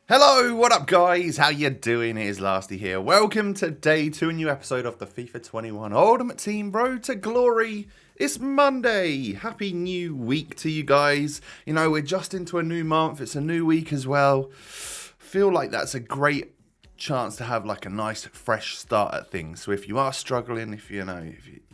Hello, what up guys? How you doing? It is Lasty here. Welcome to day 2, a new episode of the FIFA 21 Ultimate Team Road to Glory. It's Monday. Happy new week to you guys. You know, we're just into a new month. It's a new week as well. Feel like that's a great chance to have like a nice fresh start at things. So if you are struggling, if you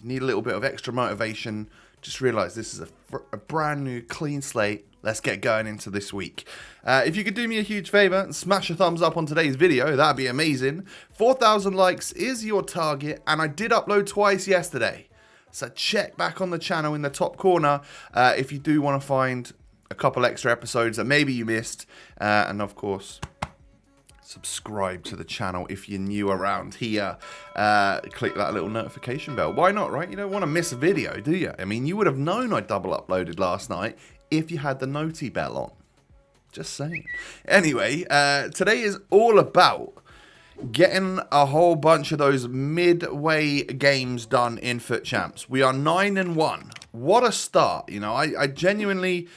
need a little bit of extra motivation, just realize this is a brand new clean slate. Let's get going into this week. If you could do me a huge favor and smash a thumbs up on today's video, that'd be amazing. 4,000 likes is your target, and I did upload twice yesterday. So check back on the channel in the top corner if you do want to find a couple extra episodes that maybe you missed. And of course, subscribe to the channel if you're new around here. Click that little notification bell. Why not, right? You don't want to miss a video, do you? I mean, you would have known I double uploaded last night if you had the noti bell on. Just saying. Anyway, today is all about getting a whole bunch of those midway games done in FUT Champs. We are 9-1. What a start. You know, I genuinely...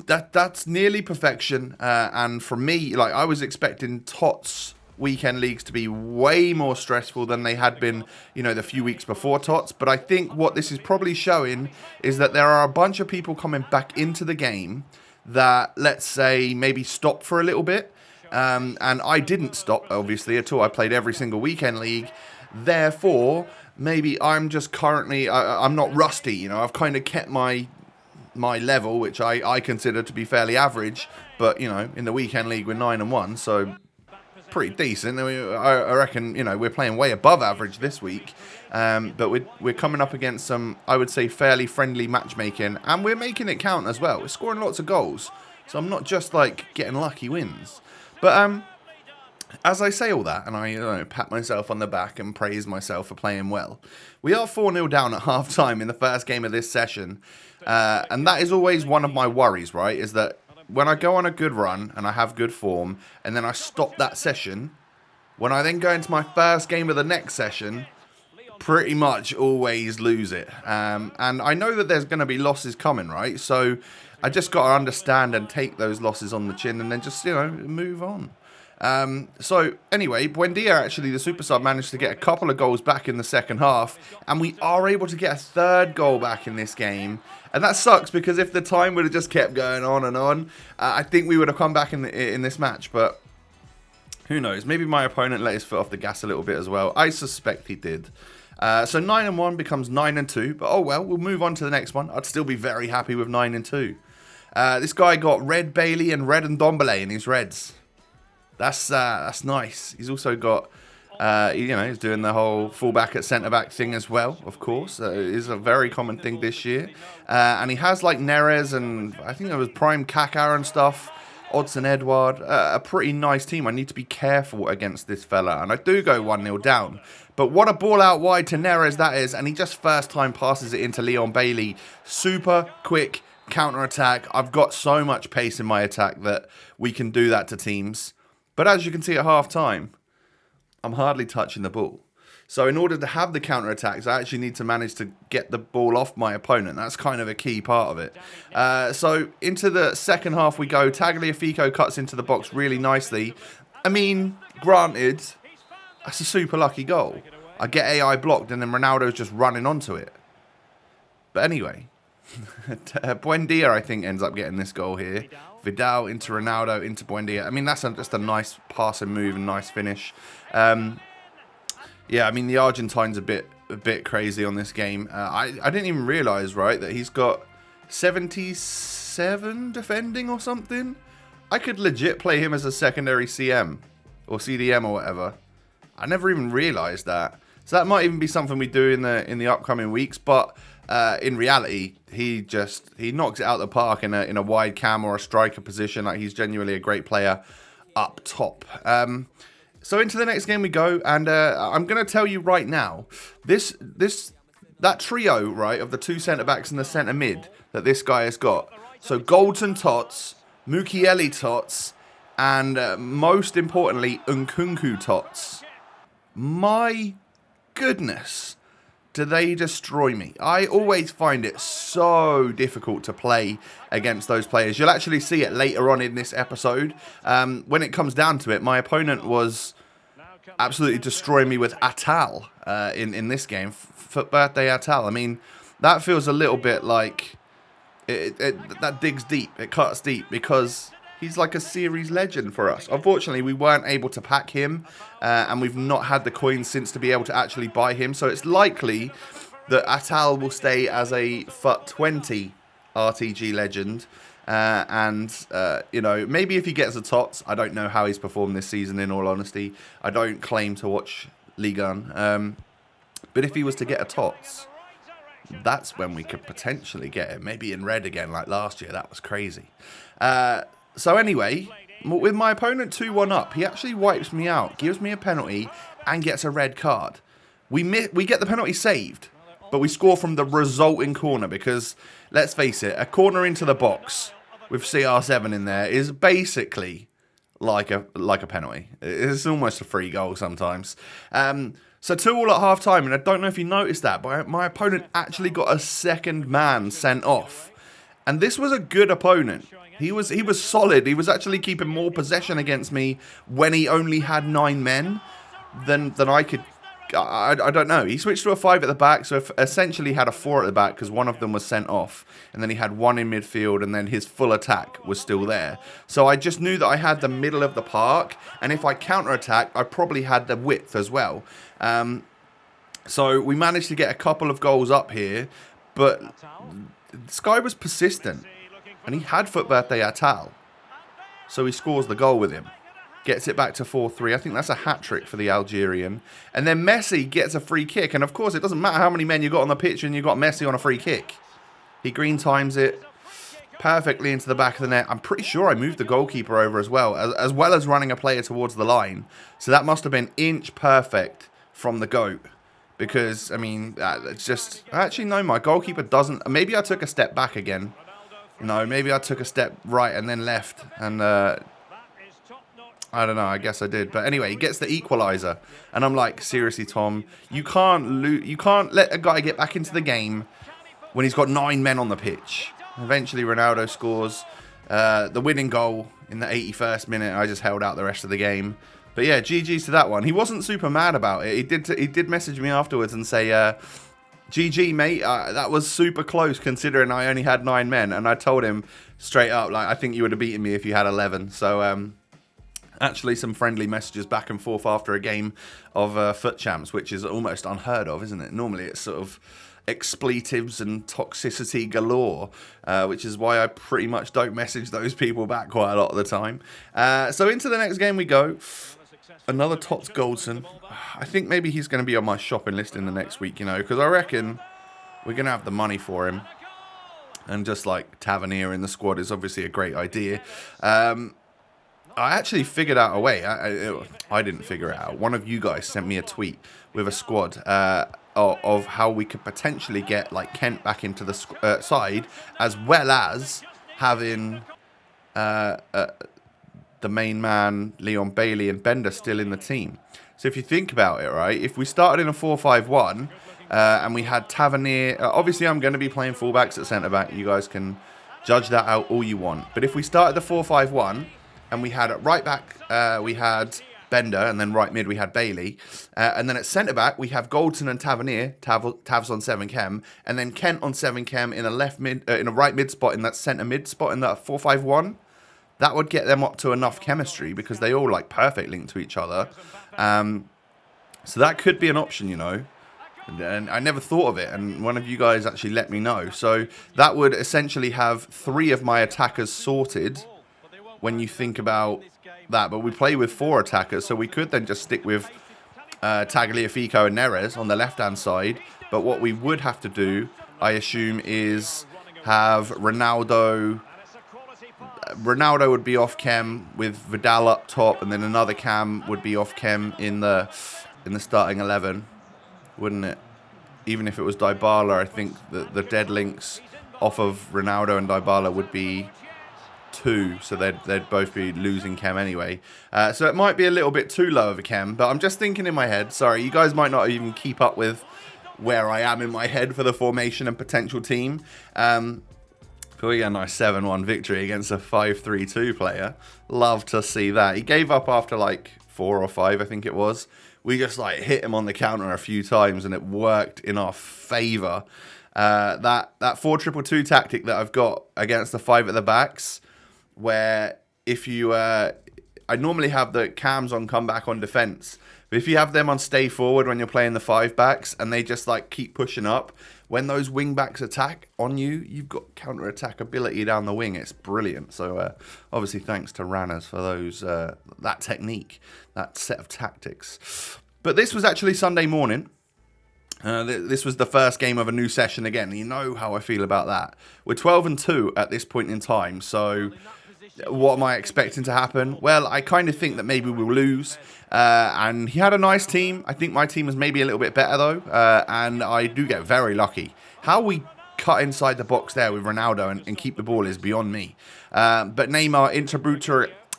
that's nearly perfection, and for me, like, I was expecting TOTS weekend leagues to be way more stressful than they had been, you know, the few weeks before TOTS. But I think what this is probably showing is that there are a bunch of people coming back into the game that, let's say, maybe stopped for a little bit, and I didn't stop, obviously, at all. I played every single weekend league. Therefore, maybe I'm just currently, I'm not rusty, you know. I've kind of kept my level, which I consider to be fairly average, but, you know, in the weekend league we're 9-1, so pretty decent. I reckon, you know, we're playing way above average this week, but we're coming up against some, I would say, fairly friendly matchmaking, and we're making it count as well. We're scoring lots of goals, so I'm not just like getting lucky wins. But as I say all that, and I pat myself on the back and praise myself for playing well, we are 4-0 down at half-time in the first game of this session. And that is always one of my worries, right? Is that when I go on a good run and I have good form, and then I stop that session, when I then go into my first game of the next session, pretty much always lose it. And I know that there's going to be losses coming, right? So I just got to understand and take those losses on the chin and then just, you know, move on. So anyway, Buendia, actually, the super sub, managed to get a couple of goals back in the second half, and we are able to get a third goal back in this game. And that sucks, because if the time would have just kept going on and on, I think we would have come back in this match. But who knows? Maybe my opponent let his foot off the gas a little bit as well. I suspect he did. So 9-1 becomes 9-2. But oh well, we'll move on to the next one. I'd still be very happy with 9-2. This guy got Red Bailey and Red Ndombele in his Reds. That's nice. He's also got, you know, he's doing the whole fullback at centre-back thing as well, of course. It is a very common thing this year. And he has, like, Neres and I think there was Prime Kaká and stuff, Odsonne Edouard. A pretty nice team. I need to be careful against this fella. And I do go 1-0 down. But what a ball out wide to Neres that is. And he just first time passes it into Leon Bailey. Super quick counter-attack. I've got so much pace in my attack that we can do that to teams. But as you can see at half-time, I'm hardly touching the ball. So in order to have the counter-attacks, I actually need to manage to get the ball off my opponent. That's kind of a key part of it. So into the second half we go. Tagliafico cuts into the box really nicely. I mean, granted, that's a super lucky goal. I get AI blocked and then Ronaldo's just running onto it. But anyway, Buendia, I think, ends up getting this goal here. Vidal into Ronaldo, into Buendia. I mean, that's just a nice pass and move and nice finish. Yeah, I mean, the Argentine's a bit crazy on this game. I didn't even realise, right, that he's got 77 defending or something. I could legit play him as a secondary CM or CDM or whatever. I never even realised that. So that might even be something we do in the upcoming weeks, but in reality, he knocks it out of the park in a wide cam or a striker position. Like, he's genuinely a great player up top. So into the next game we go, and I'm going to tell you right now, that trio, right, of the two centre backs and the centre mid that this guy has got. So Goldson Tots, Mukiele Tots, and most importantly, Nkunku Tots. My goodness. do they destroy me. I always find it so difficult to play against those players. You'll actually see it later on in this episode. When it comes down to it, my opponent was absolutely destroying me with Atal in this game. FUT Atal. I mean, that feels a little bit like that digs deep. It cuts deep because he's like a series legend for us. Unfortunately, we weren't able to pack him, and we've not had the coins since to be able to actually buy him. So it's likely that Atal will stay as a FUT 20 RTG legend. You know, maybe if he gets a TOTS, I don't know how he's performed this season, in all honesty. I don't claim to watch Ligue 1. But if he was to get a TOTS, that's when we could potentially get him. Maybe in red again like last year. That was crazy. So anyway, with my opponent 2-1 up, he actually wipes me out, gives me a penalty, and gets a red card. We get the penalty saved, but we score from the resulting corner because, let's face it, a corner into the box with CR7 in there is basically like a penalty. It's almost a free goal sometimes. So 2-2 at half-time, and I don't know if you noticed that, but my opponent actually got a second man sent off. And this was a good opponent. He was solid. He was actually keeping more possession against me when he only had 9 men than I could. I don't know. He switched to a 5 at the back, so essentially had a 4 at the back because one of them was sent off. And then he had 1 in midfield, and then his full attack was still there. So I just knew that I had the middle of the park, and if I counter-attacked, I probably had the width as well. So we managed to get a couple of goals up here, but this guy was persistent, and he had FUT Atal. So he scores the goal with him. Gets it back to 4-3. I think that's a hat-trick for the Algerian. And then Messi gets a free kick. And of course, it doesn't matter how many men you got on the pitch and you got Messi on a free kick. He green times it perfectly into the back of the net. I'm pretty sure I moved the goalkeeper over as well as running a player towards the line. So that must have been inch perfect from the GOAT. Because, I mean, it's just... Actually, no, my goalkeeper doesn't... Maybe I took a step back again. No, maybe I took a step right and then left. And... I don't know, I guess I did. But anyway, he gets the equaliser. And I'm like, seriously, Tom, you can't let a guy get back into the game when he's got 9 men on the pitch. Eventually, Ronaldo scores the winning goal in the 81st minute. I just held out the rest of the game. But yeah, GG's to that one. He wasn't super mad about it. He did message me afterwards and say, GG, mate, that was super close considering I only had 9 men. And I told him straight up, like, I think you would have beaten me if you had 11. So, actually, some friendly messages back and forth after a game of FUT Champs, which is almost unheard of, isn't it? Normally, it's sort of expletives and toxicity galore, which is why I pretty much don't message those people back quite a lot of the time. So into the next game we go. Another Tots Goldson. I think maybe he's going to be on my shopping list in the next week, you know, because I reckon we're going to have the money for him. And just like Tavernier in the squad is obviously a great idea. I actually figured out a way. I didn't figure it out. One of you guys sent me a tweet with a squad of how we could potentially get like Kent back into the side, as well as having the main man Leon Bailey and Bender still in the team. So if you think about it, right, if we started in a 4-5-1 and we had Tavernier, obviously I'm going to be playing fullbacks at centre back. You guys can judge that out all you want. But if we started the 4-5-1. And we had at right back, we had Bender, and then right mid we had Bailey. And then at centre back, we have Goldson and Tavernier, Tavs on 7 chem, and then Kent on 7 chem in a left mid, in a right mid spot, in that centre mid spot in that 4-5-1. That would get them up to enough chemistry because they all like perfect link to each other. So that could be an option, you know. And I never thought of it, and one of you guys actually let me know. So that would essentially have 3 of my attackers sorted when you think about that. But we play with 4 attackers, so we could then just stick with Tagliafico and Neres on the left-hand side. But what we would have to do, I assume, is have Ronaldo. Ronaldo would be off chem with Vidal up top, and then another cam would be off chem in the starting 11, wouldn't it? Even if it was Dybala, I think the dead links off of Ronaldo and Dybala would be 2, so they'd both be losing chem anyway. So it might be a little bit too low of a chem, but I'm just thinking in my head. Sorry, you guys might not even keep up with where I am in my head for the formation and potential team. But we get a nice 7-1 victory against a 5-3-2 player. Love to see that. He gave up after like 4 or 5, I think it was. We just like hit him on the counter a few times and it worked in our favour. That 4-2-2 tactic that I've got against the 5 at the backs, where if you... I normally have the cams on comeback on defence. But if you have them on stay forward when you're playing the 5 backs and they just like keep pushing up, when those wing backs attack on you, you've got counter-attack ability down the wing. It's brilliant. So obviously thanks to Ranners for those that technique, that set of tactics. But this was actually Sunday morning. This was the first game of a new session again. You know how I feel about that. We're 12-2 at this point in time, so... What am I expecting to happen? Well, I kind of think that maybe we'll lose. And he had a nice team. I think my team was maybe a little bit better, though. And I do get very lucky. How we cut inside the box there with Ronaldo and keep the ball is beyond me. But Neymar into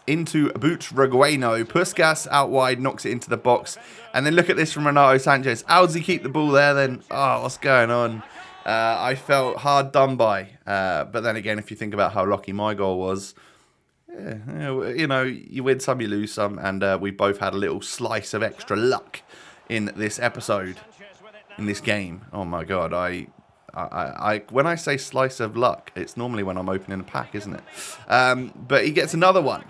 Butragueno. Puskas out wide, knocks it into the box. And then look at this from Renato Sanchez. How does he keep the ball there then? Oh, what's going on? I felt hard done by. But then again, if you think about how lucky my goal was... Yeah, you know, you win some, you lose some, and we both had a little slice of extra luck in this episode, in this game. Oh my god, I when I say slice of luck, it's normally when I'm opening a pack, isn't it? But he gets another one.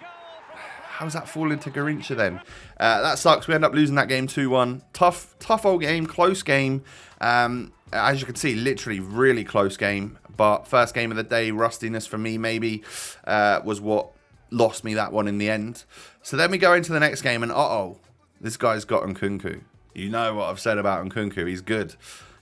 How's that fall into Garrincha then? That sucks. We end up losing that game 2-1. Tough old game, close game. As you can see, literally really close game. But first game of the day, rustiness for me maybe was what lost me that one in the end. So then we go into the next game and this guy's got Nkunku. You know what I've said about Nkunku. He's good.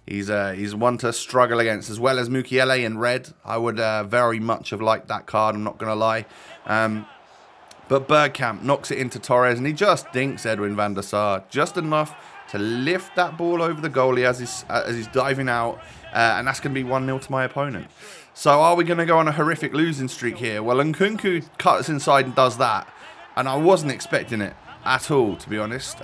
He's one to struggle against, as well as Mukiele in red. I would very much have liked that card, I'm not going to lie. But Bergkamp knocks it into Torres and he just dinks Edwin van der Sar just enough to lift that ball over the goalie as he's diving out. And that's going to be 1-0 to my opponent. So are we going to go on a horrific losing streak here? Well, Nkunku cuts inside and does that. And I wasn't expecting it at all, to be honest.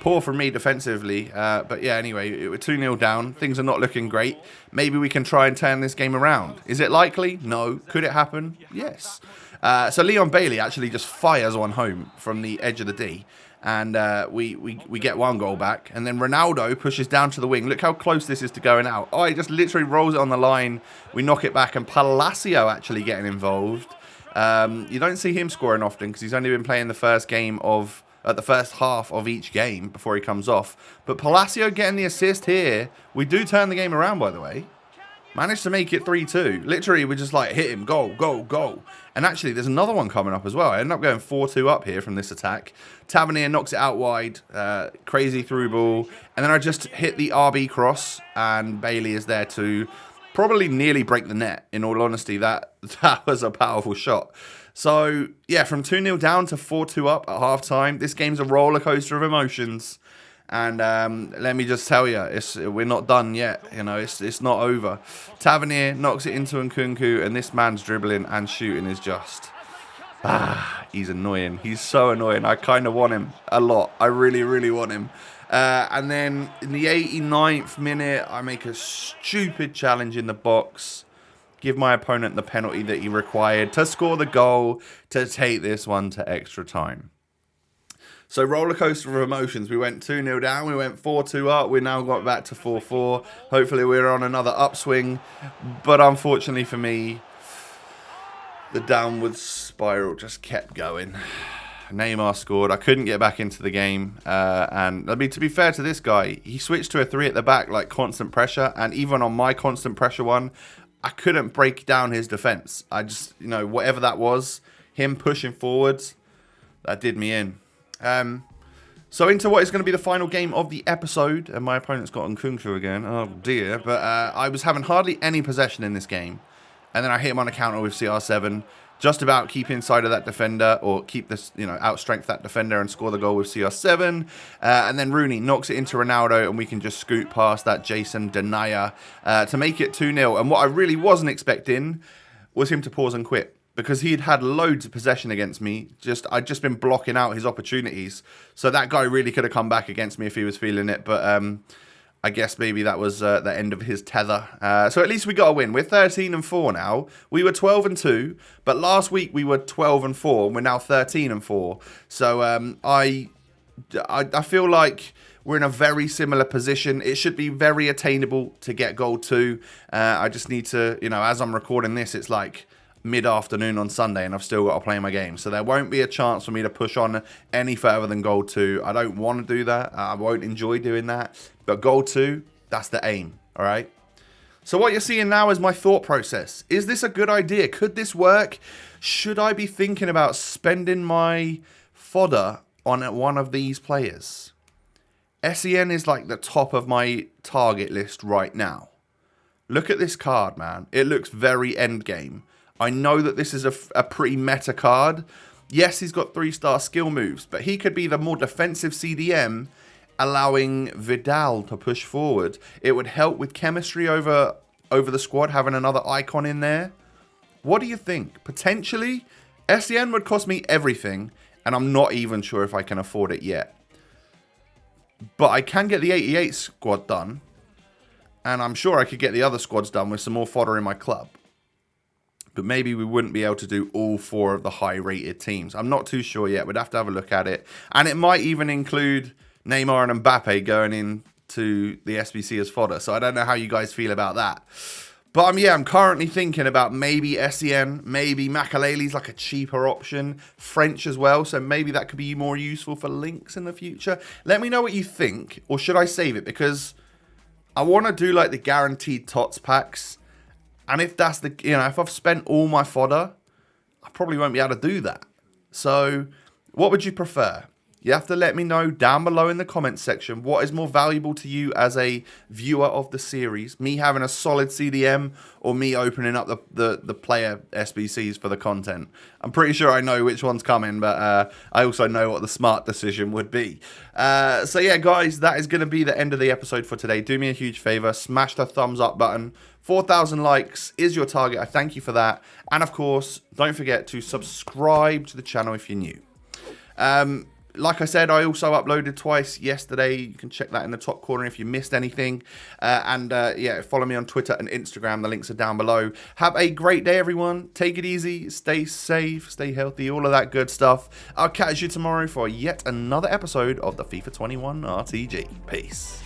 Poor from me defensively. But yeah, anyway, we're 2-0 down. Things are not looking great. Maybe we can try and turn this game around. Is it likely? No. Could it happen? Yes. So Leon Bailey actually just fires one home from the edge of the D. And we get one goal back. And then Ronaldo pushes down to the wing. Look how close this is to going out. Oh, he just literally rolls it on the line. We knock it back. And Palacio actually getting involved. You don't see him scoring often because he's only been playing the first half of each game before he comes off. But Palacio getting the assist here. We do turn the game around, by the way. Managed to make it 3-2. Literally, we just like hit him. Goal, goal, goal. And actually, there's another one coming up as well. I end up going 4-2 up here from this attack. Tavernier knocks it out wide. Crazy through ball. And then I just hit the RB cross. And Bailey is there to probably nearly break the net. In all honesty, that was a powerful shot. So, yeah, from 2-0 down to 4-2 up at half-time. This game's a roller coaster of emotions. And let me just tell you, we're not done yet. You know, it's not over. Tavernier knocks it into Nkunku, and this man's dribbling and shooting is just... he's annoying. He's so annoying. I kind of want him a lot. I really, really want him. And then in the 89th minute, I make a stupid challenge in the box. Give my opponent the penalty that he required to score the goal to take this one to extra time. So roller coaster of emotions. We went 2-0 down. We went 4-2 up. We now got back to 4-4. Hopefully we're on another upswing. But unfortunately for me, the downward spiral just kept going. Neymar scored. I couldn't get back into the game. And I mean, to be fair to this guy, he switched to a 3 at the back, like constant pressure. And even on my constant pressure one, I couldn't break down his defense. I just, whatever that was, him pushing forwards, that did me in. So into what is going to be the final game of the episode, and my opponent's got Nkunku again. Oh dear! But I was having hardly any possession in this game, and then I hit him on a counter with CR7, just about keep inside of that defender or keep this, outstrength that defender and score the goal with CR7. And then Rooney knocks it into Ronaldo, and we can just scoot past that Jason Denayer to make it 2-0. And what I really wasn't expecting was him to pause and quit. Because he'd had loads of possession against me. I'd just been blocking out his opportunities. So that guy really could have come back against me if he was feeling it. But I guess maybe that was the end of his tether. So at least we got a win. We're 13-4 now. We were 12-2, but last week we were 12-4. We're now 13-4. So I feel like we're in a very similar position. It should be very attainable to get gold 2. I just need to, as I'm recording this, it's like mid-afternoon on Sunday and I've still got to play my game. So there won't be a chance for me to push on any further than gold 2. I don't want to do that. I won't enjoy doing that. But gold 2, that's the aim, all right? So what you're seeing now is my thought process. Is this a good idea? Could this work? Should I be thinking about spending my fodder on one of these players? SEN is like the top of my target list right now. Look at this card, man. It looks very endgame. I know that this is a pretty meta card. Yes, he's got 3-star skill moves, but he could be the more defensive CDM, allowing Vidal to push forward. It would help with chemistry over the squad, having another icon in there. What do you think? Potentially, SEN would cost me everything, and I'm not even sure if I can afford it yet. But I can get the 88 squad done, and I'm sure I could get the other squads done with some more fodder in my club. But maybe we wouldn't be able to do all 4 of the high-rated teams. I'm not too sure yet. We'd have to have a look at it. And it might even include Neymar and Mbappe going into the SBC as fodder. So I don't know how you guys feel about that. But I'm currently thinking about maybe SEN, maybe Makalele's like a cheaper option. French as well, so maybe that could be more useful for links in the future. Let me know what you think, or should I save it? Because I want to do like the guaranteed TOTS packs. And if that's the, if I've spent all my fodder, I probably won't be able to do that. So what would you prefer? You have to let me know down below in the comments section what is more valuable to you as a viewer of the series. Me having a solid CDM or me opening up the player SBCs for the content. I'm pretty sure I know which one's coming, but I also know what the smart decision would be. So yeah, guys, that is going to be the end of the episode for today. Do me a huge favor, smash the thumbs up button. 4,000 likes is your target. I thank you for that. And of course, don't forget to subscribe to the channel if you're new. Like I said, I also uploaded twice yesterday. You can check that in the top corner if you missed anything. Yeah, follow me on Twitter and Instagram. The links are down below. Have a great day, everyone. Take it easy. Stay safe. Stay healthy. All of that good stuff. I'll catch you tomorrow for yet another episode of the FIFA 21 RTG. Peace.